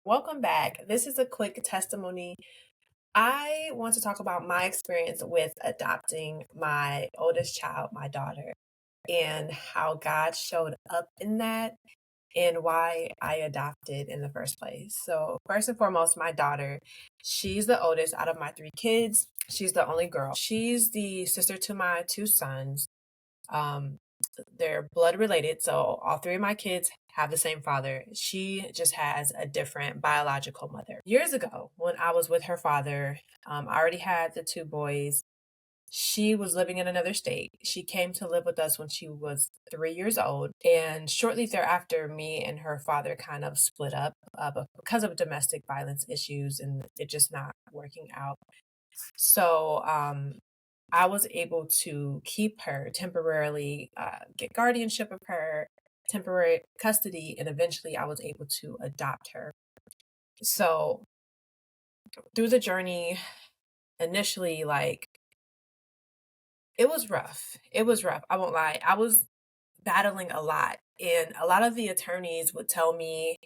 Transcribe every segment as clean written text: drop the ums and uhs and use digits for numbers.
Welcome back. This is a quick testimony. I want to talk about my experience with adopting my oldest child, my daughter, and how God showed up in that and why I adopted in the first place. So, first and foremost, my daughter, she's the oldest out of my three kids. She's the only girl. She's the sister to my two sons. Um, they're blood related, so all three of my kids have the same father. She just has a different biological mother. Years ago, when I was with her father, I already had the two boys. She was living in another state. She came to live with us when she was 3 years old. And shortly thereafter, me and her father kind of split up because of domestic violence issues and it just not working out. So I was able to keep her temporarily, get guardianship of her, temporary custody, and eventually I was able to adopt her. So through the journey, initially, like, it was rough. It was rough. I won't lie. I was battling a lot. And a lot of the attorneys would tell me,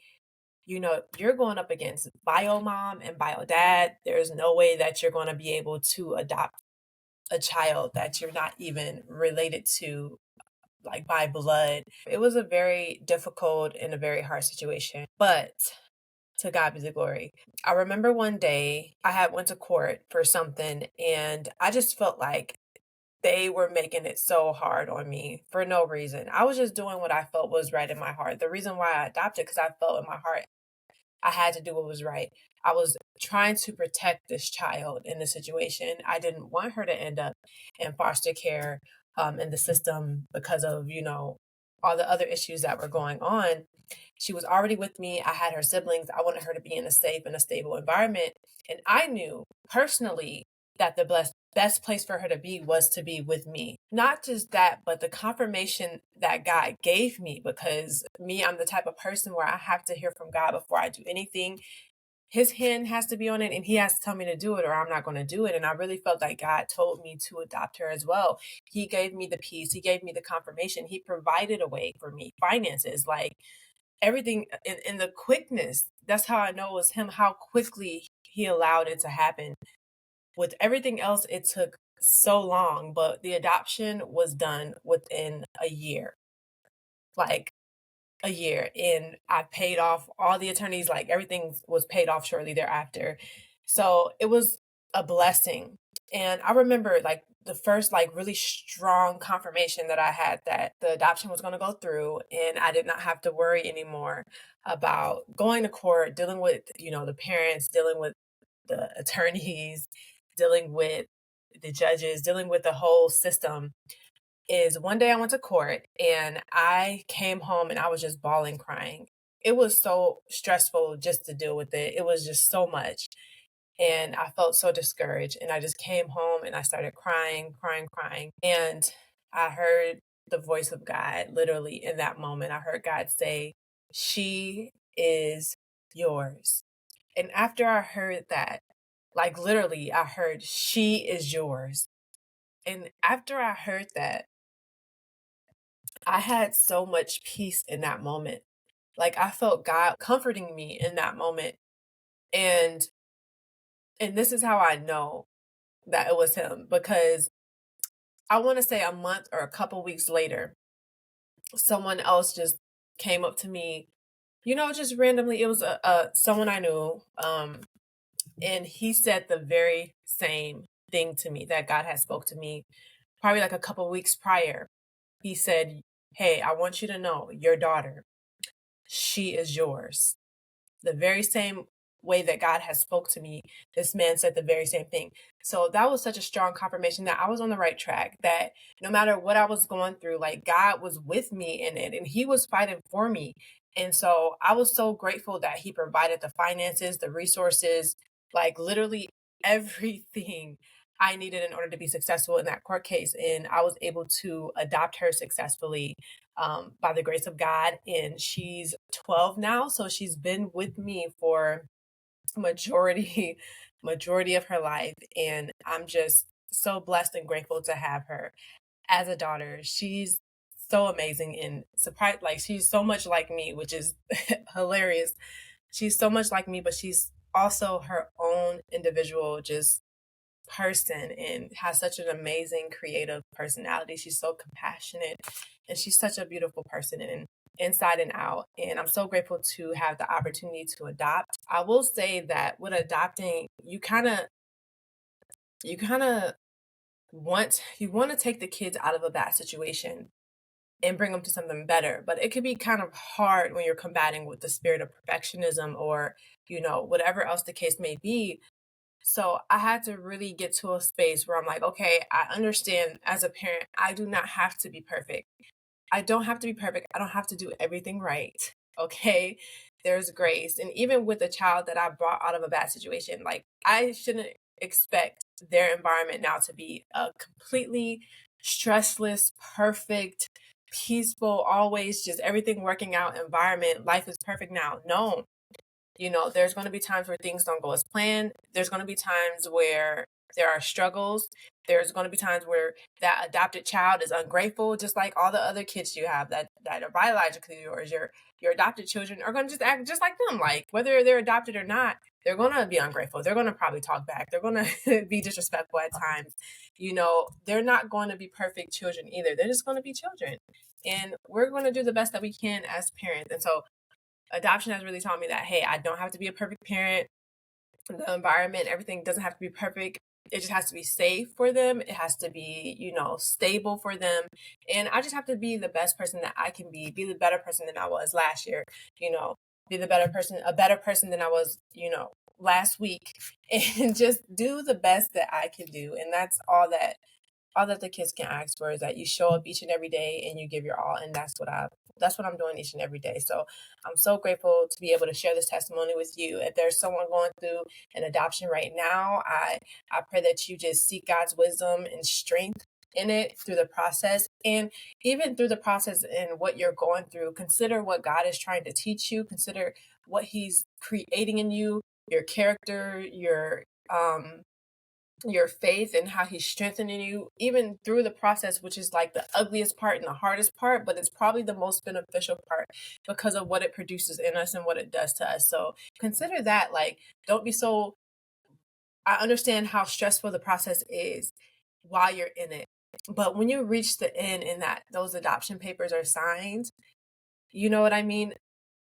you're going up against bio mom and bio dad. There's no way that you're going to be able to adopt a child that you're not even related to, like by blood. It was a very difficult and a very hard situation, but to God be the glory. I remember one day I had went to court for something and I just felt like they were making it so hard on me for no reason. I was just doing what I felt was right in my heart. The reason why I adopted because I felt in my heart I had to do what was right. I was trying to protect this child in the situation. I didn't want her to end up in foster care in the system because of, all the other issues that were going on. She was already with me. I had her siblings. I wanted her to be in a safe and a stable environment. And I knew personally that the best place for her to be was to be with me. Not just that, but the confirmation that God gave me, because me, I'm the type of person where I have to hear from God before I do anything. His hand has to be on it and he has to tell me to do it or I'm not going to do it. And I really felt like God told me to adopt her as well. He gave me the peace. He gave me the confirmation. He provided a way for me, finances, like everything in the quickness. That's how I know it was him, how quickly he allowed it to happen. With everything else, it took so long, but the adoption was done within a year. Like a year. And I paid off all the attorneys, like everything was paid off shortly thereafter. So it was a blessing. And I remember like the first like really strong confirmation that I had that the adoption was going to go through and I did not have to worry anymore about going to court, dealing with, the parents, dealing with the attorneys, dealing with the judges, dealing with the whole system is one day I went to court and I came home and I was just bawling, crying. It was so stressful just to deal with it. It was just so much. And I felt so discouraged. And I just came home and I started crying, crying, crying. And I heard the voice of God literally in that moment. I heard God say, "She is yours." And after I heard that, like literally, I heard, "She is yours." And after I heard that, I had so much peace in that moment. Like I felt God comforting me in that moment. And this is how I know that it was him because I want to say a month or a couple weeks later, someone else just came up to me, just randomly. It was a someone I knew, and he said the very same thing to me that God had spoke to me probably like a couple weeks prior. He said, "Hey, I want you to know your daughter, she is yours." The very same way that God has spoke to me, this man said the very same thing. So that was such a strong confirmation that I was on the right track, that no matter what I was going through, like God was with me in it and he was fighting for me. And so I was so grateful that he provided the finances, the resources, like literally everything I needed in order to be successful in that court case. And I was able to adopt her successfully by the grace of God. And she's 12 now, so she's been with me for majority majority of her life, and I'm just so blessed and grateful to have her as a daughter. She's so amazing and surprised, like she's so much like me, which is hilarious. she's so much like me, but she's also her own individual just person and has such an amazing creative personality. She's so compassionate and she's such a beautiful person and inside and out. And I'm so grateful to have the opportunity to adopt. I will say that with adopting, you kind of want to take the kids out of a bad situation and bring them to something better. But it could be kind of hard when you're combating with the spirit of perfectionism or, whatever else the case may be. So I had to really get to a space where I'm like, okay, I understand as a parent, I do not have to be perfect. I don't have to be perfect. I don't have to do everything right. Okay. There's grace. And even with a child that I brought out of a bad situation, like I shouldn't expect their environment now to be a completely stressless, perfect, peaceful, always just everything working out environment. Life is perfect now. No, there's going to be times where things don't go as planned. There's going to be times where there are struggles. There's going to be times where that adopted child is ungrateful, just like all the other kids you have that are biologically yours. Your adopted children are going to just act just like them. Like whether they're adopted or not, they're going to be ungrateful. They're going to probably talk back. They're going to be disrespectful at times. They're not going to be perfect children either. They're just going to be children. And we're going to do the best that we can as parents. And so adoption has really taught me that, hey, I don't have to be a perfect parent. The environment, everything doesn't have to be perfect. It just has to be safe for them. It has to be, stable for them. And I just have to be the best person that I can be the better person than I was last year, be the a better person than I was, last week, and just do the best that I can do. And that's all that the kids can ask for is that you show up each and every day and you give your all. And that's what I'm doing each and every day. So I'm so grateful to be able to share this testimony with you. If there's someone going through an adoption right now, I pray that you just seek God's wisdom and strength in it through the process. And even through the process and what you're going through, consider what God is trying to teach you. Consider what He's creating in you, your character, your faith and how he's strengthening you even through the process, which is like the ugliest part and the hardest part, but it's probably the most beneficial part because of what it produces in us and what it does to us. So consider that. Like, don't be so, I understand how stressful the process is while you're in it. But when you reach the end and that those adoption papers are signed, you know what I mean?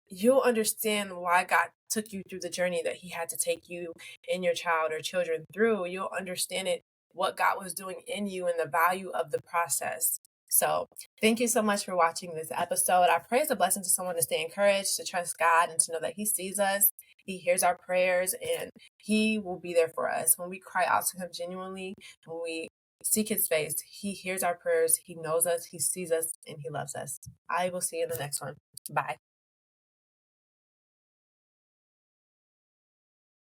You'll understand why God took you through the journey that He had to take you and your child or children through. You'll understand it, what God was doing in you and the value of the process. So, thank you so much for watching this episode. I pray it's a blessing to someone to stay encouraged, to trust God, and to know that He sees us, He hears our prayers, and He will be there for us. When we cry out to Him genuinely, when we seek His face, He hears our prayers, He knows us, He sees us, and He loves us. I will see you in the next one. Bye.